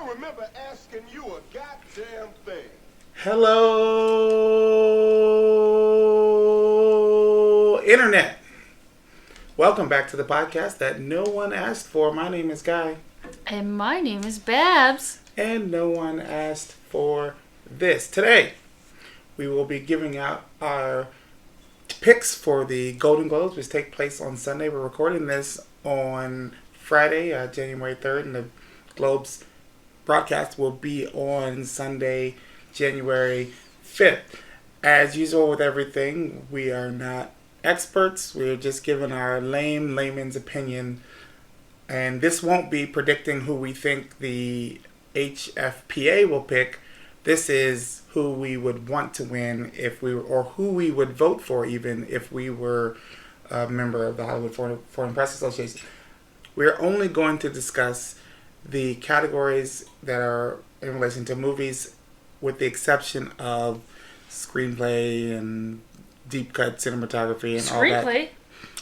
don't remember asking you a goddamn thing. Hello, Internet. Welcome back to the podcast that no one asked for. My name is Guy. And my name is Babs. And no one asked for this. Today, we will be giving out our picks for the Golden Globes, which take place on Sunday. We're recording this on Friday, January 3rd, and the Globes broadcast will be on Sunday, January 5th. As usual with everything, we are not experts. We're just giving our layman's opinion. And this won't be predicting who we think the HFPA will pick. This is who we would want to win if we were, or who we would vote for even if we were a member of the Hollywood Foreign Press Association. We're only going to discuss the categories that are in relation to movies, with the exception of screenplay and deep cut cinematography and all that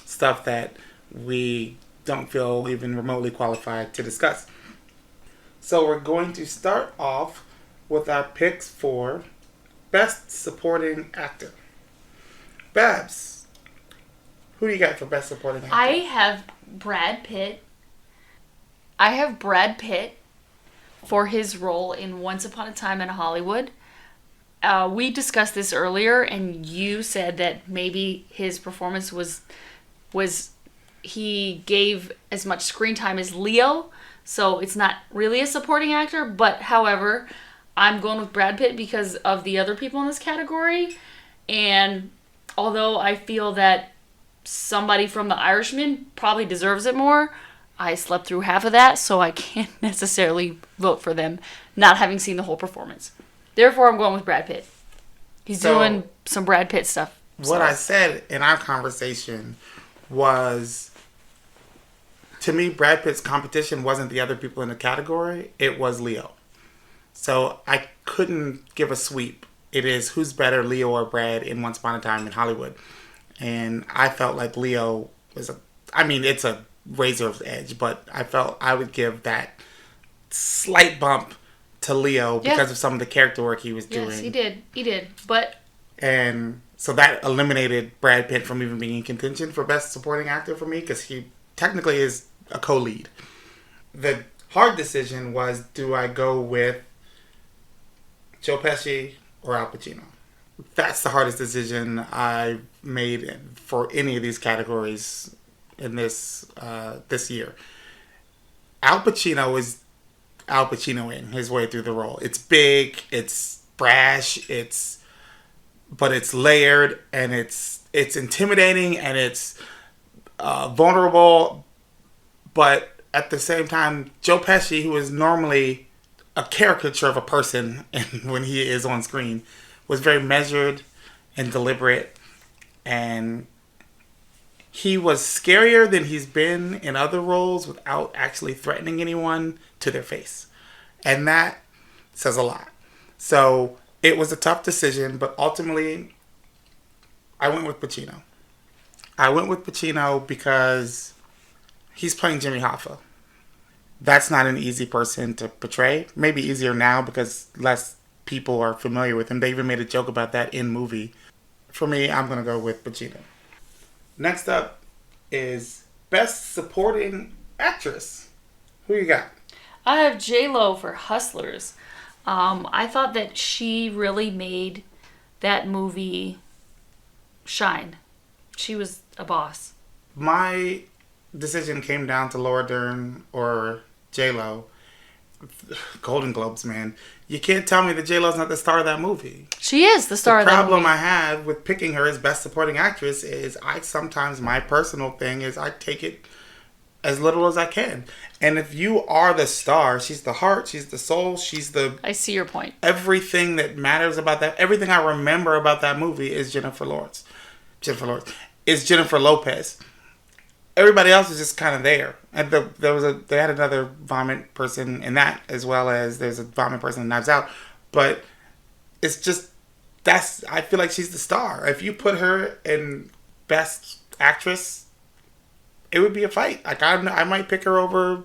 stuff that we don't feel even remotely qualified to discuss. So we're going to start off with our picks for Best Supporting Actor. Babs, who do you got for Best Supporting Actor? I have Brad Pitt for his role in Once Upon a Time in Hollywood. We discussed this earlier, and you said that maybe his performance was he gave as much screen time as Leo, so it's not really a supporting actor. But however, I'm going with Brad Pitt because of the other people in this category, and although I feel that somebody from The Irishman probably deserves it more, I slept through half of that, so I can't necessarily vote for them, not having seen the whole performance. Therefore, I'm going with Brad Pitt. He's doing some Brad Pitt stuff. What I said in our conversation was, to me, Brad Pitt's competition wasn't the other people in the category. It was Leo. So I couldn't give a sweep. It is who's better, Leo or Brad, in Once Upon a Time in Hollywood. And I felt like Leo was it's a razor's edge, but I felt I would give that slight bump to Leo because of some of the character work he was doing. Yes, he did. And so that eliminated Brad Pitt from even being in contention for Best Supporting Actor for me, because he technically is a co-lead. The hard decision was, do I go with Joe Pesci or Al Pacino? That's the hardest decision I made for any of these categories in this year. Al Pacino is Al Pacinoing his way through the role. It's big, it's brash, but it's layered, and it's intimidating, and it's vulnerable. But at the same time, Joe Pesci, who is normally a caricature of a person when he is on screen, was very measured and deliberate, and he was scarier than he's been in other roles without actually threatening anyone to their face. And that says a lot. So it was a tough decision, but ultimately I went with Pacino. I went with Pacino because he's playing Jimmy Hoffa. That's not an easy person to portray. Maybe easier now because less people are familiar with him. They even made a joke about that in movie. For me, I'm going to go with Pacino. Next up is Best Supporting Actress. Who you got? I have J-Lo for Hustlers. I thought that she really made that movie shine. She was a boss. My decision came down to Laura Dern or J-Lo. Golden Globes, man. You can't tell me that J-Lo's not the star of that movie. She is the star of that movie. The problem I have with picking her as Best Supporting Actress is my personal thing is I take it as little as I can. And if you are the star, she's the heart, she's the soul, I see your point. Everything that matters about that, everything I remember about that movie is Jennifer Lawrence. Is Jennifer Lopez. Everybody else is just kind of there. And they had another vomit person in that, as well as there's a vomit person in Knives Out. But it's just, I feel like she's the star. If you put her in Best Actress, it would be a fight. Like I might pick her over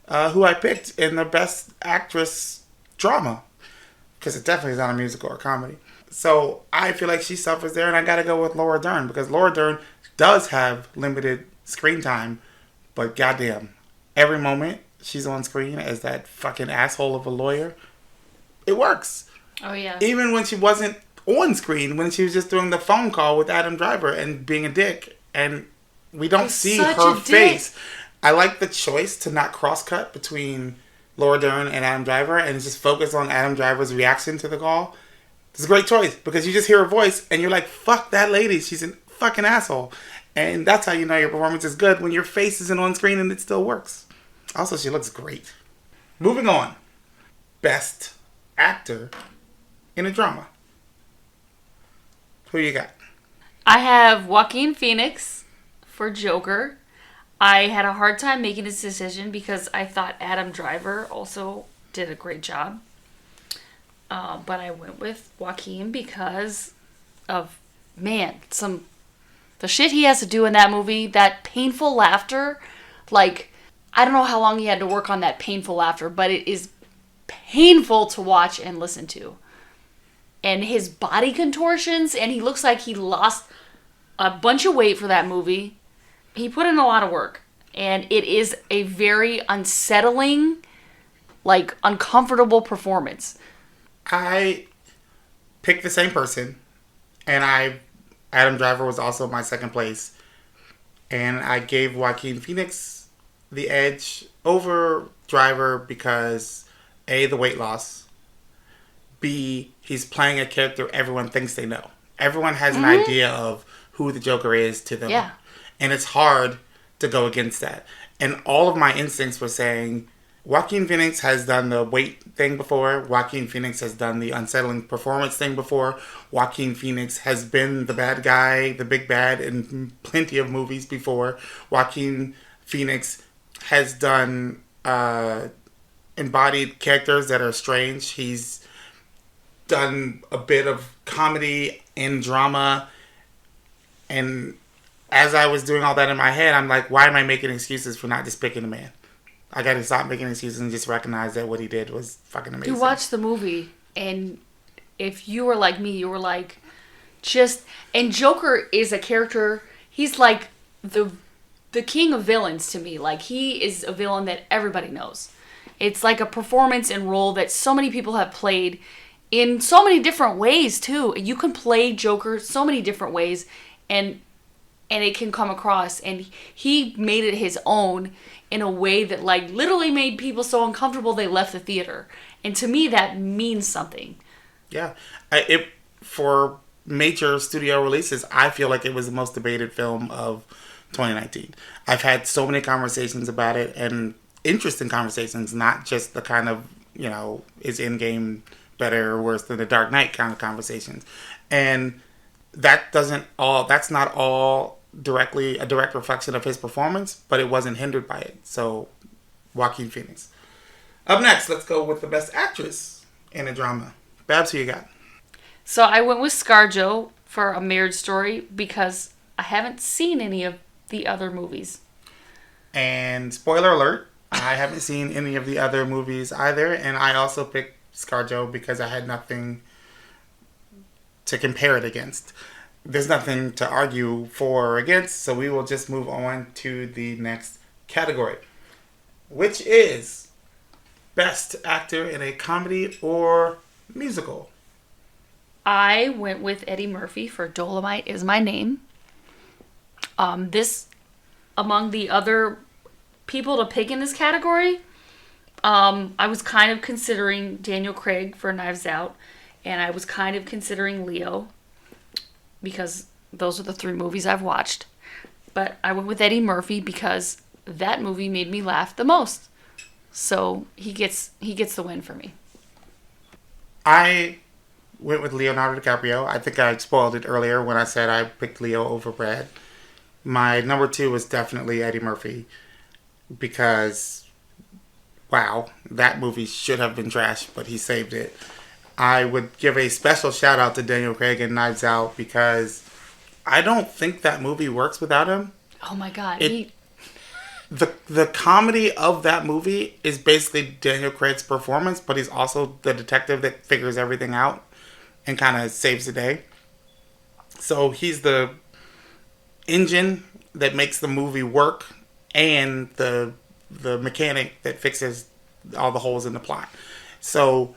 who I picked in the Best Actress Drama. Because it definitely is not a musical or comedy. So I feel like she suffers there, and I gotta go with Laura Dern, because Laura Dern does have limited screen time, but goddamn, every moment she's on screen as that fucking asshole of a lawyer, it works. Oh, yeah. Even when she wasn't on screen, when she was just doing the phone call with Adam Driver and being a dick, and we don't see her face. I like the choice to not cross-cut between Laura Dern and Adam Driver and just focus on Adam Driver's reaction to the call. It's a great choice because you just hear her voice and you're like, fuck that lady. She's a fucking asshole. And that's how you know your performance is good, when your face isn't on screen and it still works. Also, she looks great. Moving on. Best Actor in a Drama. Who you got? I have Joaquin Phoenix for Joker. I had a hard time making this decision because I thought Adam Driver also did a great job. But I went with Joaquin because of, man, the shit he has to do in that movie, that painful laughter. Like, I don't know how long he had to work on that painful laughter, but it is painful to watch and listen to. And his body contortions, and he looks like he lost a bunch of weight for that movie. He put in a lot of work, and it is a very unsettling, like, uncomfortable performance. I picked the same person, and Adam Driver was also my second place, and I gave Joaquin Phoenix the edge over Driver because A, the weight loss, B, he's playing a character everyone thinks they know. Everyone has an idea of who the Joker is to them. Yeah. And it's hard to go against that. And all of my instincts were saying, Joaquin Phoenix has done the weight thing before. Joaquin Phoenix has done the unsettling performance thing before. Joaquin Phoenix has been the bad guy, the big bad, in plenty of movies before. Joaquin Phoenix has done embodied characters that are strange. He's done a bit of comedy and drama. And as I was doing all that in my head, I'm like, why am I making excuses for not just picking the man? I gotta stop making excuses and just recognize that what he did was fucking amazing. You watched the movie, and if you were like me, you were like, and Joker is a character, he's like the king of villains to me. Like, he is a villain that everybody knows. It's like a performance and role that so many people have played in so many different ways, too. You can play Joker so many different ways, and it can come across, and he made it his own in a way that, like, literally made people so uncomfortable they left the theater. And to me, that means something. Yeah. For major studio releases, I feel like it was the most debated film of 2019. I've had so many conversations about it, and interesting conversations, not just the kind of, is Endgame better or worse than The Dark Knight kind of conversations. And that's not all directly a direct reflection of his performance, but it wasn't hindered by it. So, Joaquin Phoenix. Up next, let's go with the Best Actress in a Drama. Babs, who you got? So I went with ScarJo for A Marriage Story because I haven't seen any of the other movies. And spoiler alert, I haven't seen any of the other movies either, and I also picked ScarJo because I had nothing to compare it against. There's nothing to argue for or against, so we will just move on to the next category, which is Best Actor in a Comedy or Musical. I went with Eddie Murphy for Dolomite Is My Name. This, among the other people to pick in this category, I was kind of considering Daniel Craig for Knives Out, and I was kind of considering Leo, because those are the three movies I've watched. But I went with Eddie Murphy because that movie made me laugh the most. So he gets the win for me. I went with Leonardo DiCaprio. I think I spoiled it earlier when I said I picked Leo over Brad. My number 2 was definitely Eddie Murphy because, wow, that movie should have been trash, but he saved it. I would give a special shout out to Daniel Craig and Knives Out because I don't think that movie works without him. Oh my God. the comedy of that movie is basically Daniel Craig's performance, but he's also the detective that figures everything out and kind of saves the day. So he's the engine that makes the movie work and the mechanic that fixes all the holes in the plot. So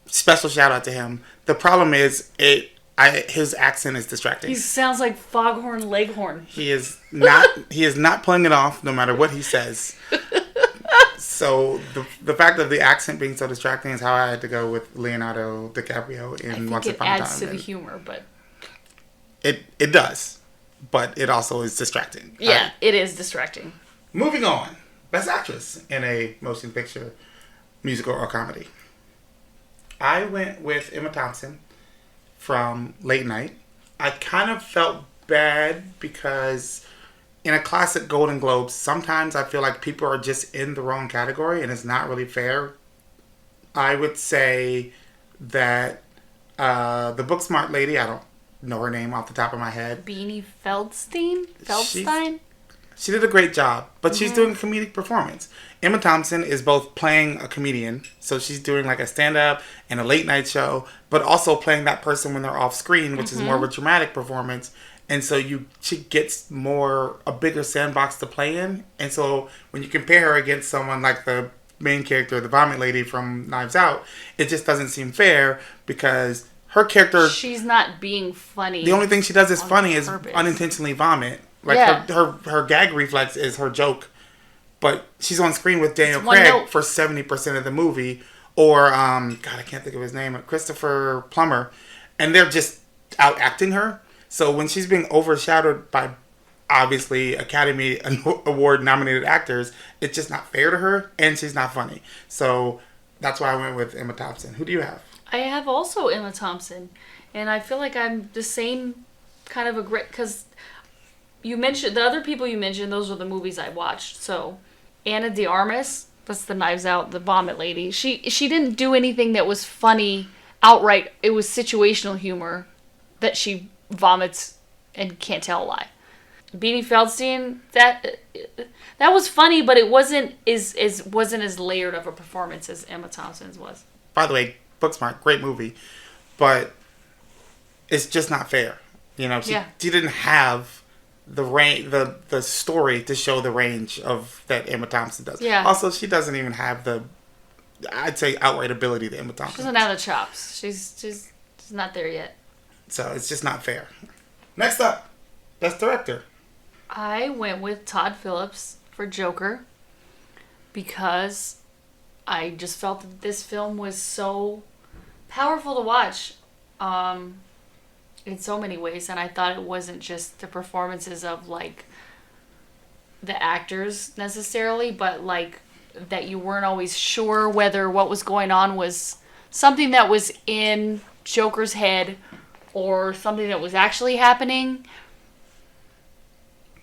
special shout out to him. The problem is his accent is distracting. He sounds like Foghorn Leghorn. He is not pulling it off no matter what he says. So the fact of the accent being so distracting is how I had to go with Leonardo DiCaprio in Once Upon a Time. It adds to the humor, but it does, but it also is distracting. Yeah, it is distracting. Moving on, Best Actress in a Motion Picture, Musical, or Comedy. I went with Emma Thompson from Late Night. I kind of felt bad because in a classic Golden Globes, sometimes I feel like people are just in the wrong category and it's not really fair. I would say that the Booksmart lady, I don't know her name off the top of my head. Beanie Feldstein? She did a great job, but she's doing a comedic performance. Emma Thompson is both playing a comedian, so she's doing like a stand-up and a late night show, but also playing that person when they're off screen, which is more of a dramatic performance. And so she gets a bigger sandbox to play in. And so when you compare her against someone like the main character, the vomit lady from Knives Out, it just doesn't seem fair because her character... She's not being funny. The only thing she does is funny is purpose. Unintentionally vomit. Like her gag reflex is her joke. But she's on screen with Daniel Craig for 70% of the movie. Or, God, I can't think of his name. Christopher Plummer. And they're just out acting her. So when she's being overshadowed by, obviously, Academy Award nominated actors, it's just not fair to her. And she's not funny. So that's why I went with Emma Thompson. Who do you have? I have also Emma Thompson. And I feel like I'm the same kind of a great... Because you mentioned... The other people you mentioned, those are the movies I watched. So... Anna de Armas, that's the Knives Out, the vomit lady. She didn't do anything that was funny outright. It was situational humor that she vomits and can't tell a lie. Beanie Feldstein, that was funny, but it wasn't as layered of a performance as Emma Thompson's was. By the way, Booksmart, great movie, but it's just not fair. You know, she didn't have the story to show the range of that Emma Thompson does. Yeah. Also, she doesn't even have the, I'd say, outright ability that Emma Thompson She doesn't have the chops. She's not there yet. So it's just not fair. Next up, Best Director. I went with Todd Phillips for Joker because I just felt that this film was so powerful to watch. In so many ways, and I thought it wasn't just the performances of like the actors necessarily, but like that you weren't always sure whether what was going on was something that was in Joker's head or something that was actually happening.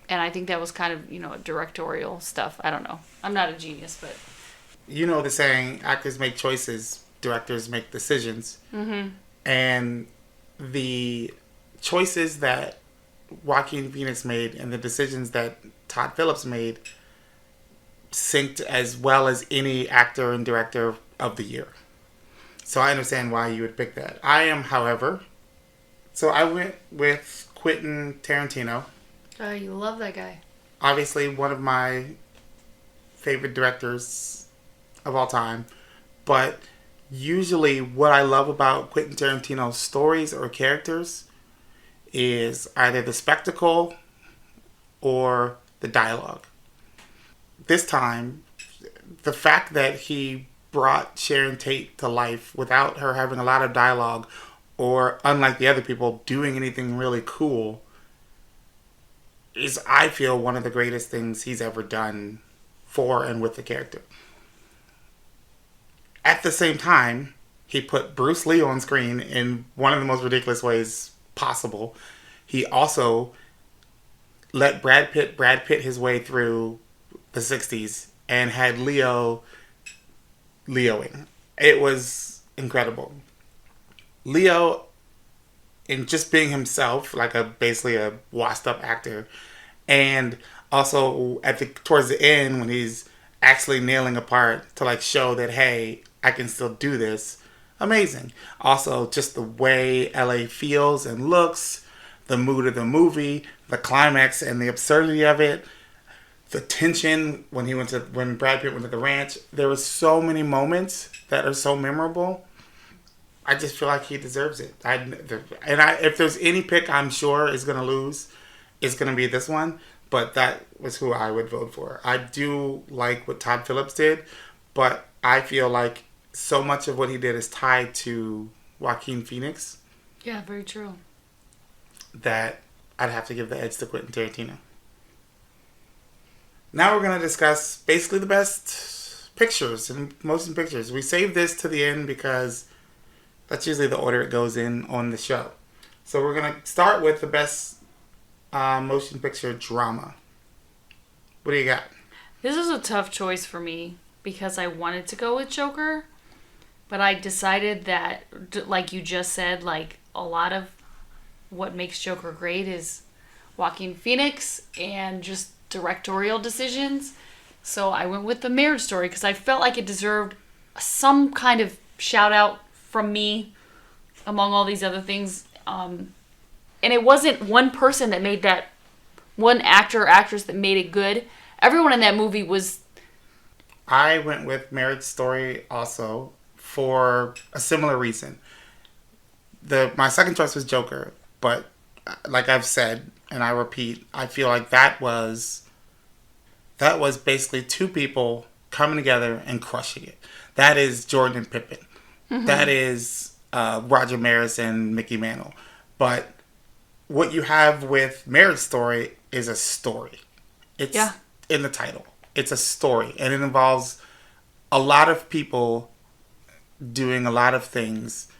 And I think that was kind of, directorial stuff. I don't know. I'm not a genius, but... You know the saying, actors make choices, directors make decisions. Mm-hmm. And the choices that Joaquin Phoenix made and the decisions that Todd Phillips made synced as well as any actor and director of the year. So I understand why you would pick that. I am, however... So I went with Quentin Tarantino. Oh, you love that guy. Obviously one of my favorite directors of all time. But... usually what I love about Quentin Tarantino's stories or characters is either the spectacle or the dialogue. This time, the fact that he brought Sharon Tate to life without her having a lot of dialogue or, unlike the other people, doing anything really cool is, I feel, one of the greatest things he's ever done for and with the character. At the same time, he put Bruce Lee on screen in one of the most ridiculous ways possible. He also let Brad Pitt his way through the 60s and had Leoing. It was incredible. Leo, in just being himself, like basically a washed up actor, and Also, towards the end, when he's actually nailing a part to like show that, hey, I can still do this. Amazing. Also, just the way LA feels and looks, the mood of the movie, the climax and the absurdity of it, the tension when Brad Pitt went to the ranch. There were so many moments that are so memorable. I just feel like he deserves it. If there's any pick I'm sure is going to lose, it's going to be this one. But that was who I would vote for. I do like what Todd Phillips did, but I feel like so much of what he did is tied to Joaquin Phoenix. Yeah, very true. That I'd have to give the edge to Quentin Tarantino. Now we're going to discuss basically the best pictures and motion pictures. We saved this to the end because that's usually the order it goes in on the show. So we're going to start with the best motion picture drama. What do you got? This is a tough choice for me because I wanted to go with Joker, but I decided that, like you just said, like a lot of what makes Joker great is Joaquin Phoenix and just directorial decisions. So I went with the Marriage Story because I felt like it deserved some kind of shout out from me among all these other things. And it wasn't one person that made that, one actor or actress that made it good. Everyone in that movie was... I went with Marriage Story also for a similar reason. My second choice was Joker, but like I've said, and I repeat, I feel like that was basically two people coming together and crushing it. That is Jordan and Pippen. Mm-hmm. That is Roger Maris and Mickey Mantle. But what you have with Marriage Story is a story. It's in the title. It's a story, and it involves a lot of people doing a lot of things.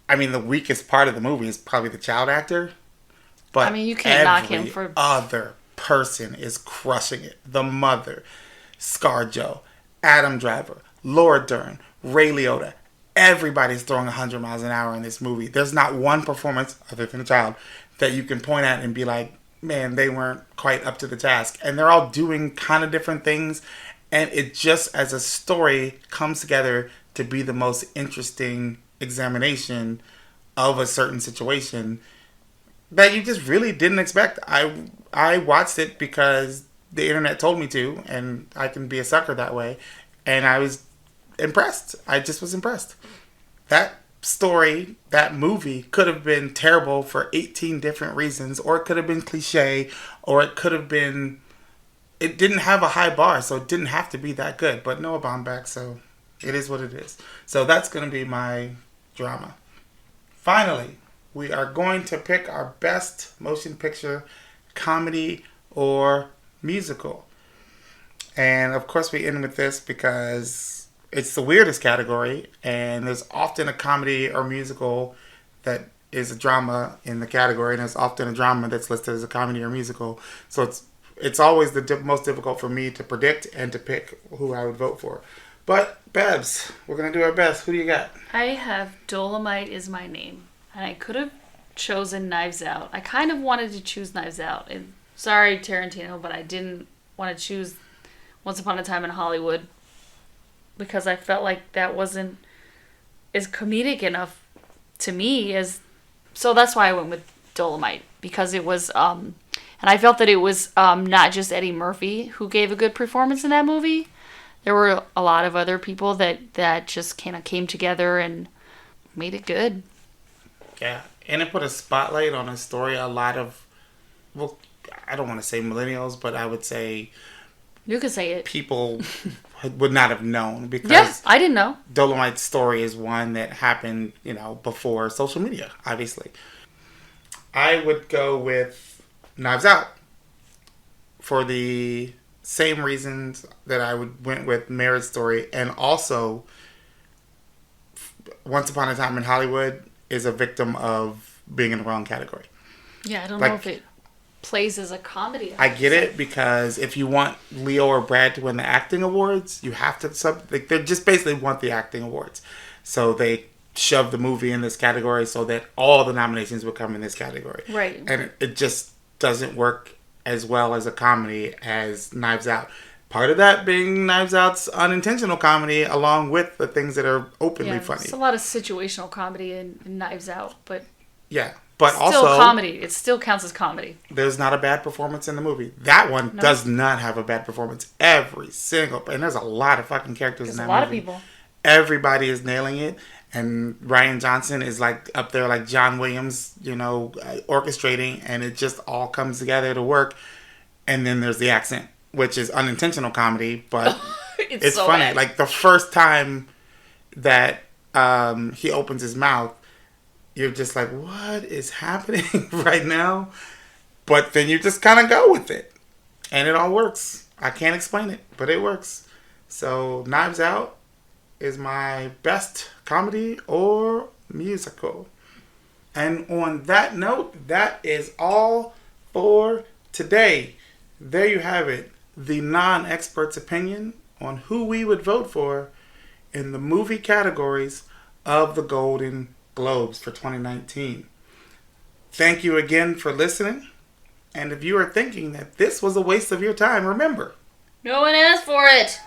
I mean, the weakest part of the movie is probably the child actor. But I mean, you can't knock him for... other person is crushing it. The mother, ScarJo, Adam Driver, Laura Dern, Ray Liotta. Everybody's throwing 100 miles an hour in this movie. There's not one performance, other than the child, that you can point at and be like, man, they weren't quite up to the task. And they're all doing kind of different things. And it just, as a story, comes together to be the most interesting examination of a certain situation that you just really didn't expect. I watched it because the internet told me to, and I can be a sucker that way. And I was impressed. I just was impressed. That story, that movie could have been terrible for 18 different reasons, or it could have been cliche, or it could have been... It didn't have a high bar, so it didn't have to be that good. But Noah Baumbach, so it is what it is. So that's going to be my drama. Finally, we are going to pick our best motion picture, comedy or musical. And of course we end with this because it's the weirdest category, and there's often a comedy or musical that is a drama in the category, and there's often a drama that's listed as a comedy or musical. So it's always the most difficult for me to predict and to pick who I would vote for. But Babs, we're going to do our best. Who do you got? I have Dolomite Is My Name. And I could have chosen Knives Out. I kind of wanted to choose Knives Out. And sorry, Tarantino, but I didn't want to choose Once Upon a Time in Hollywood because I felt like that wasn't as comedic enough to me as... So that's why I went with Dolomite, because it was... and I felt that it was not just Eddie Murphy who gave a good performance in that movie. There were a lot of other people that just kind of came together and made it good. Yeah, and it put a spotlight on a story a lot of, well, I don't want to say millennials, but I would say... You could say it. People would not have known, because... Yeah, I didn't know. Dolomite's story is one that happened, before social media, obviously. I would go with Knives Out for the same reasons that I went with Marriage Story, and also Once Upon a Time in Hollywood is a victim of being in the wrong category. Yeah, I don't know if it plays as a comedy. I get it, because if you want Leo or Brad to win the acting awards, you have to they just basically want the acting awards. So they shoved the movie in this category so that all the nominations would come in this category. Right. And it just doesn't work as well as a comedy as Knives Out. Part of that being Knives Out's unintentional comedy, along with the things that are openly funny. It's a lot of situational comedy in Knives Out, but yeah, but still also comedy. It still counts as comedy. There's not a bad performance in the movie. That one does not have a bad performance. Every single, and there's a lot of fucking characters in that movie. There's a lot of people. Everybody is nailing it, and Ryan Johnson is like up there like John Williams, orchestrating, and it just all comes together to work. And then there's the accent, which is unintentional comedy, but it's so funny. Bad. Like the first time that he opens his mouth, you're just like, what is happening right now? But then you just kind of go with it. And it all works. I can't explain it, but it works. So Knives Out is my best comedy or musical. And on that note, that is all for today. There you have it. The non-expert's opinion on who we would vote for in the movie categories of the Golden Globes for 2019. Thank you again for listening. And if you are thinking that this was a waste of your time, remember, no one asked for it.